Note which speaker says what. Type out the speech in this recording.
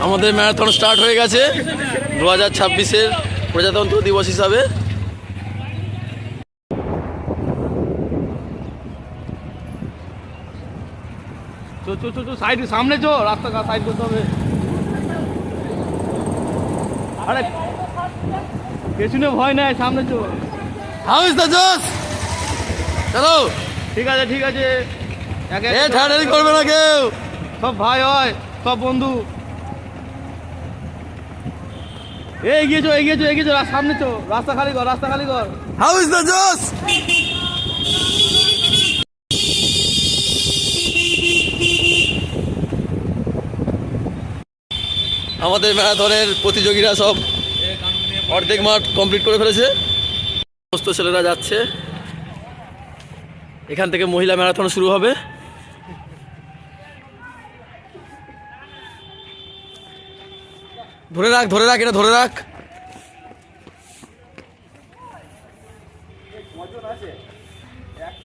Speaker 1: আমাদের marathon start হয়ে গেছে 2026-এর প্রজাতন্ত্র দিবস হিসাবে।
Speaker 2: সাইড সামনে চো, রাস্তা সাইড করতে হবে। আরে পেছনে ভয় নাই, সামনে চো।
Speaker 1: হাউ ইজ দ্য জোশ? চলো
Speaker 2: ঠিক আছে ঠিক আছে,
Speaker 1: ঠাড়াঠাড়ি করবে না কেউ,
Speaker 2: সব ভাই হয়, সব বন্ধু। এগিয়ে চো এগিয়ে চো এগিয়ে চো, সামনে চো, রাস্তা খালি কর, রাস্তা খালি কর।
Speaker 1: হাউ ইজ দ্য জোশ? আমাদের ম্যারাথনের প্রতিযোগীরা সব অর্ধেক মাঠ কমপ্লিট করে ফেলেছে। সমস্ত ছেলেরা যাচ্ছে, এখান থেকে মহিলা ম্যারাথন শুরু হবে। ধরে রাখ, ধরে রাখ, এটা ধরে রাখ।